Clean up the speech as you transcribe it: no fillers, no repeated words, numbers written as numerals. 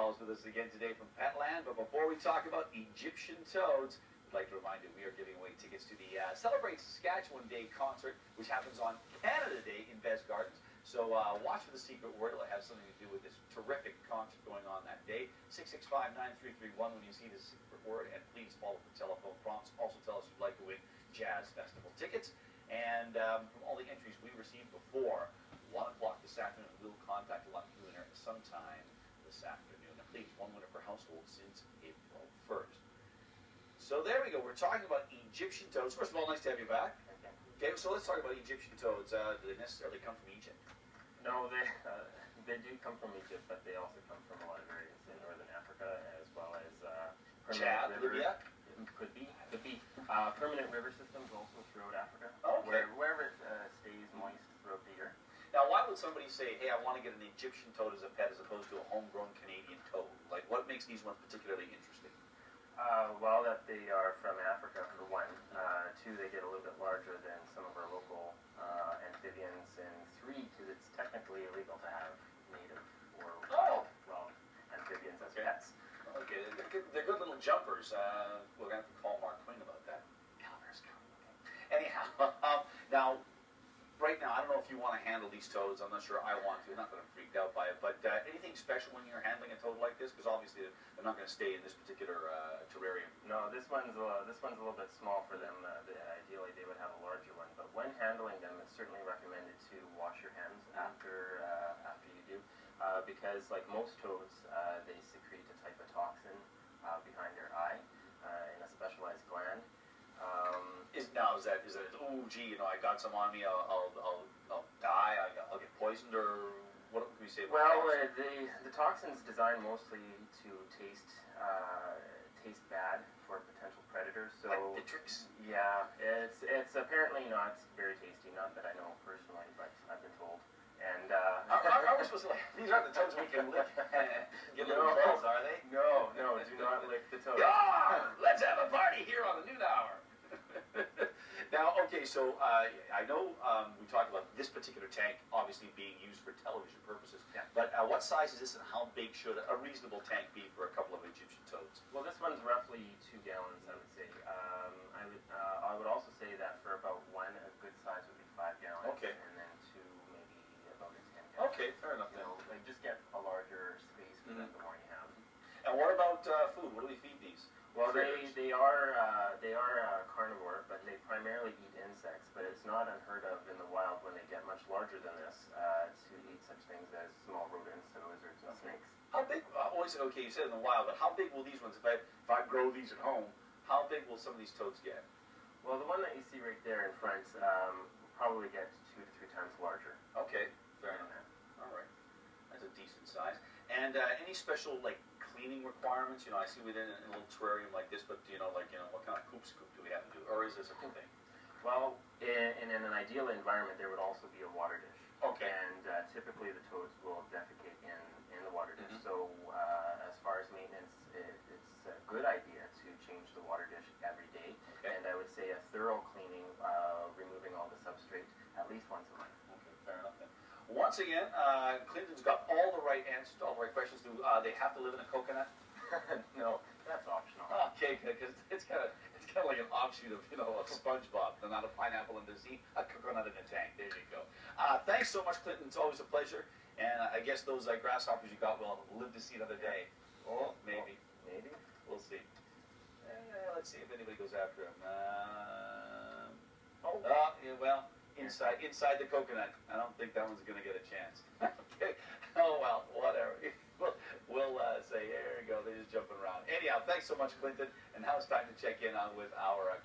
Wallace with us again today from Petland. But before we talk about Egyptian toads, I'd like to remind you we are giving away tickets to the Celebrate Saskatchewan Day concert, which happens on Canada Day in Best Gardens. So watch for the secret word. It'll have something to do with this terrific concert going on that day. 665-9331 when you see the secret word, and please follow the telephone prompts. Also tell us if you'd like to win Jazz Festival tickets. And from all the entries we received before 1 o'clock this afternoon, we'll contact a lucky winner sometime this afternoon. And please, one winner per household since April 1st. So there we go. We're talking about Egyptian toads. First of all, nice to have you back. Okay, so let's talk about Egyptian toads. Do they necessarily come from Egypt? No, they do come from Egypt, but they also come from a lot of areas in northern Africa, as well as Chad, Libya? Could be. Permanent river systems also throughout Africa, okay. wherever it stays moist throughout the year. Now, why would somebody say, hey, I want to get an Egyptian toad as a pet as opposed to a homegrown Canadian toad? Like, what makes these ones particularly interesting? Well, that they are from Africa, for one. Two, they get a little bit larger than some of our local amphibians. And three, because it's technically illegal to have native or amphibians as pets. Okay, they're good little jumpers. We're going to have to call Mark Quinn about that. Anyhow, now, right now, I don't know if you want to handle these toads. I'm not sure I want to. Not that I'm freaked out by it, but anything special when you're handling a toad like this? Because obviously they're not going to stay in this particular terrarium. No, this one's a little bit small for them. Ideally, they would have a larger one. But when handling them, it's certainly recommended to wash your hands after you do, because like most toads, they secrete a type of toxin behind their eye in a specialized gland. Is that oh gee, you know, I got some on me, I'll die, I'll get poisoned, or what can we say about the toxin's designed mostly to taste bad for potential predators. So like the tricks. Yeah, it's apparently not very tasty. Not that I know personally, but I've been told. And are we supposed to, like, these aren't the toads we can lick and get little balls, are they? No, do not lick the toad. Let's have a party here on the noon hour. Now, okay, so I know we talked about this particular tank obviously being used for television purposes, but what size is this and how big should a reasonable tank be for a couple of Egyptian toads? Well, this one's roughly 2 gallons, I would say. I would also say that for about one, a good size would be 5 gallons, okay. And then 2, maybe about a 10 gallons. Okay, fair enough then. Like just get a larger space for them the more you have. And what about food? What do we feed these? Well, they are carnivore, but they primarily eat insects. But it's not unheard of in the wild when they get much larger than this to eat such things as small rodents and lizards and snakes. How big? Okay, you said in the wild, but how big will these ones? If I grow these at home, how big will some of these toads get? Well, the one that you see right there in front will probably get 2 to 3 times larger. Okay, fair enough. All right, that's a decent size. And any special cleaning requirements? You know, I see within a little terrarium like this, but what kind of poop scoop do we have to do, or is this a good thing? Well, in an ideal environment, there would also be a water dish. Okay. And typically the toads will defecate in the water dish. So as far as maintenance, it's a good idea to change the water dish every day. Okay. And I would say a thorough cleaning, removing all the substrate, at least once a month. Okay, fair enough then. Once again, Clinton's got all the right answers to all the right questions. Do they have to live in a coconut? No, that's optional. Okay, because it's kind of like an offshoot of of SpongeBob. Not a pineapple in the sea, a coconut in a tank. There you go. Thanks so much, Clinton. It's always a pleasure. And I guess those grasshoppers you got will live to see another day. Oh, maybe. Maybe. We'll see. Let's see if anybody goes after him. Well, inside the coconut. I don't think that one's going to get a chance. Okay. Oh, well, whatever. We'll say, there you go, they're just jumping around. Anyhow, thanks so much, Clinton. And now it's time to check in with our